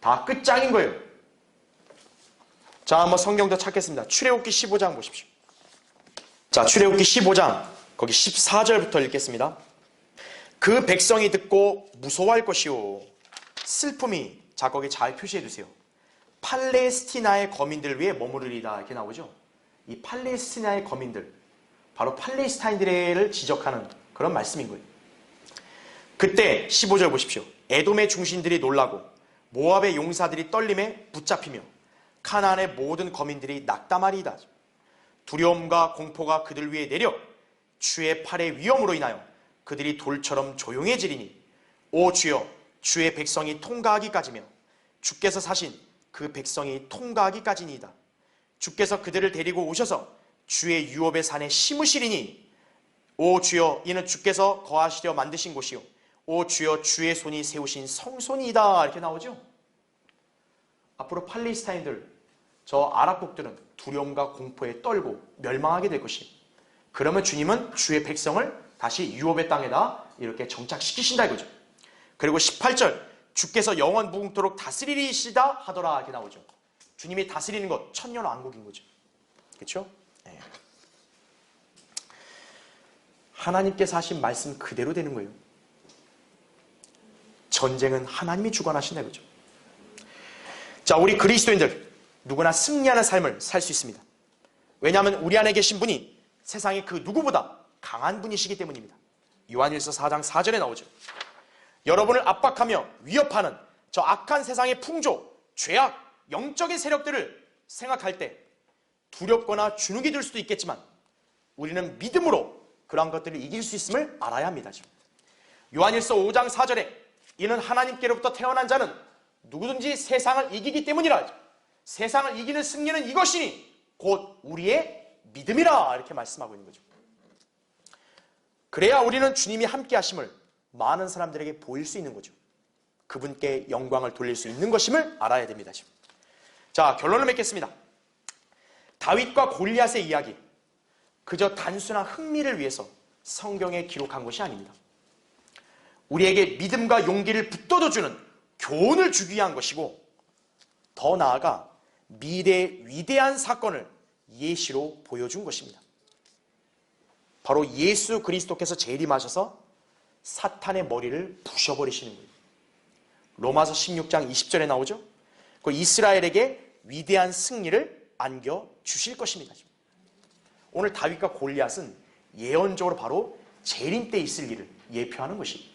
A: 다 끝장인 거예요. 자, 한번 성경 더 찾겠습니다. 출애굽기 15장 보십시오. 자, 출애굽기 15장 거기 14절부터 읽겠습니다. 그 백성이 듣고 무서워할 것이요 슬픔이, 자 거기 잘 표시해 두세요. 팔레스티나의 거민들을 위해 머무르리다 이렇게 나오죠. 이 팔레스티나의 거민들, 바로 팔레스타인들을 지적하는 그런 말씀인 거예요. 그때 15절 보십시오. 에돔의 중신들이 놀라고 모압의 용사들이 떨림에 붙잡히며 카나안의 모든 거민들이 낙담하리이다. 두려움과 공포가 그들 위에 내려 주의 팔의 위엄으로 인하여 그들이 돌처럼 조용해지리니 오 주여, 주의 백성이 통과하기까지며 주께서 사신 그 백성이 통과하기까지니이다. 주께서 그들을 데리고 오셔서 주의 유업의 산에 심으시리니 오 주여, 이는 주께서 거하시려 만드신 곳이요 오 주여, 주의 손이 세우신 성소니이다. 이렇게 나오죠. 앞으로 팔레스타인들, 저 아랍국들은 두려움과 공포에 떨고 멸망하게 될 것이, 그러면 주님은 주의 백성을 다시 유업의 땅에다 이렇게 정착시키신다 이거죠. 그리고 18절, 주께서 영원 무궁토록 다스리시다 하더라 이렇게 나오죠. 주님이 다스리는 것, 천년왕국인 거죠. 그렇죠? 네. 하나님께서 하신 말씀 그대로 되는 거예요. 전쟁은 하나님이 주관하신다 이거죠. 자, 우리 그리스도인들 누구나 승리하는 삶을 살 수 있습니다. 왜냐하면 우리 안에 계신 분이 세상의 그 누구보다 강한 분이시기 때문입니다. 요한일서 4장 4절에 나오죠. 여러분을 압박하며 위협하는 저 악한 세상의 풍조, 죄악, 영적인 세력들을 생각할 때 두렵거나 주눅이 들 수도 있겠지만 우리는 믿음으로 그러한 것들을 이길 수 있음을 알아야 합니다. 요한일서 5장 4절에 이는 하나님께로부터 태어난 자는 누구든지 세상을 이기기 때문이라. 세상을 이기는 승리는 이것이니 곧 우리의 믿음이라 이렇게 말씀하고 있는 거죠. 그래야 우리는 주님이 함께 하심을 많은 사람들에게 보일 수 있는 거죠. 그분께 영광을 돌릴 수 있는 것임을 알아야 됩니다. 자, 결론을 맺겠습니다. 다윗과 골리앗의 이야기, 그저 단순한 흥미를 위해서 성경에 기록한 것이 아닙니다. 우리에게 믿음과 용기를 북돋워주는 교훈을 주기 위한 것이고, 더 나아가 미래의 위대한 사건을 예시로 보여준 것입니다. 바로 예수 그리스도께서 재림하셔서 사탄의 머리를 부셔버리시는 거예요. 로마서 16장 20절에 나오죠. 그 이스라엘에게 위대한 승리를 안겨주실 것입니다. 오늘 다윗과 골리앗은 예언적으로 바로 재림 때 있을 일을 예표하는 것입니다.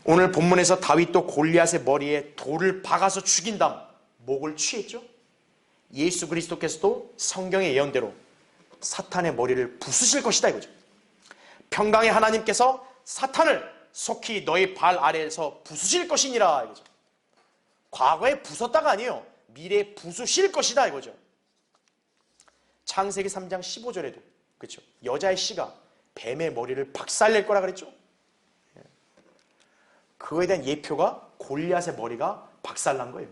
A: 오늘 본문에서 다윗도 골리앗의 머리에 돌을 박아서 죽인 다음 목을 취했죠. 예수 그리스도께서도 성경의 예언대로 사탄의 머리를 부수실 것이다 이거죠. 평강의 하나님께서 사탄을 속히 너의 발 아래에서 부수실 것이니라 이거죠. 과거에 부쉈다가 아니에요. 미래에 부수실 것이다 이거죠. 창세기 3장 15절에도 그렇죠. 여자의 씨가 뱀의 머리를 박살낼 거라 그랬죠. 그거에 대한 예표가 골리앗의 머리가 박살난 거예요.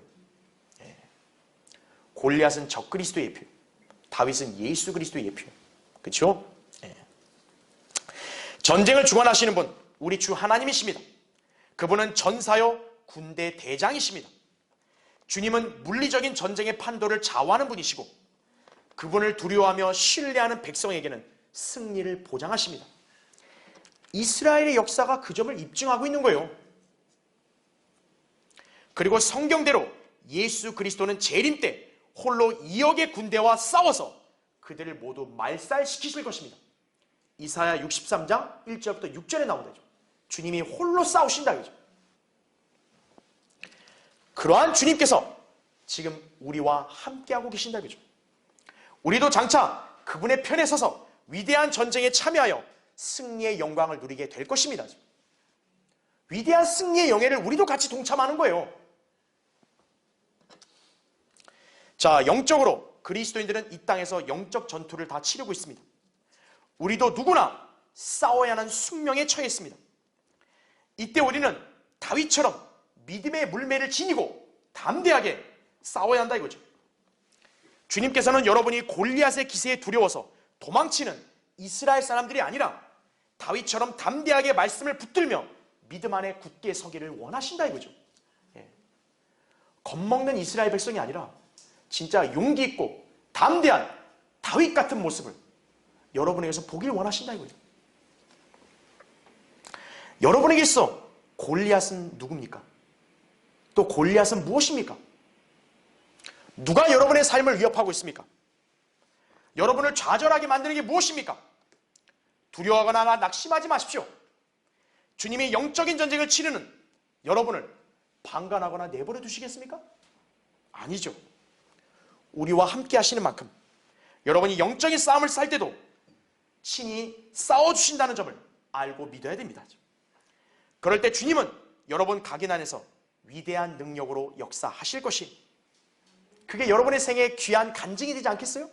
A: 골리앗은 적그리스도의 예표, 다윗은 예수 그리스도의 예표. 그렇죠? 전쟁을 주관하시는 분, 우리 주 하나님이십니다. 그분은 전사요 군대 대장이십니다. 주님은 물리적인 전쟁의 판도를 좌우하는 분이시고 그분을 두려워하며 신뢰하는 백성에게는 승리를 보장하십니다. 이스라엘의 역사가 그 점을 입증하고 있는 거예요. 그리고 성경대로 예수 그리스도는 재림 때 홀로 2억의 군대와 싸워서 그들을 모두 말살시키실 것입니다. 이사야 63장 1절부터 6절에 나오죠. 주님이 홀로 싸우신다 그죠. 그러한 주님께서 지금 우리와 함께하고 계신다 그죠. 우리도 장차 그분의 편에 서서 위대한 전쟁에 참여하여 승리의 영광을 누리게 될 것입니다. 위대한 승리의 영예를 우리도 같이 동참하는 거예요. 자, 영적으로 그리스도인들은 이 땅에서 영적 전투를 다 치르고 있습니다. 우리도 누구나 싸워야 하는 숙명에 처해 있습니다. 이때 우리는 다윗처럼 믿음의 물매를 지니고 담대하게 싸워야 한다 이거죠. 주님께서는 여러분이 골리앗의 기세에 두려워서 도망치는 이스라엘 사람들이 아니라 다윗처럼 담대하게 말씀을 붙들며 믿음 안에 굳게 서기를 원하신다 이거죠. 겁먹는 이스라엘 백성이 아니라 진짜 용기 있고 담대한 다윗 같은 모습을 여러분에게서 보길 원하신다 이거죠. 여러분에게서 골리앗은 누굽니까? 또 골리앗은 무엇입니까? 누가 여러분의 삶을 위협하고 있습니까? 여러분을 좌절하게 만드는 게 무엇입니까? 두려워하거나 낙심하지 마십시오. 주님이 영적인 전쟁을 치르는 여러분을 방관하거나 내버려 두시겠습니까? 아니죠. 우리와 함께 하시는 만큼 여러분이 영적인 싸움을 쌀 때도 친히 싸워주신다는 점을 알고 믿어야 됩니다. 그럴 때 주님은 여러분 각인 안에서 위대한 능력으로 역사하실 것이, 그게 여러분의 생애의 귀한 간증이 되지 않겠어요?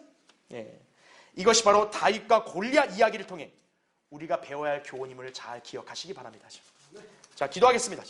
A: 이것이 바로 다윗과 골리앗 이야기를 통해 우리가 배워야 할 교훈임을 잘 기억하시기 바랍니다. 자, 기도하겠습니다.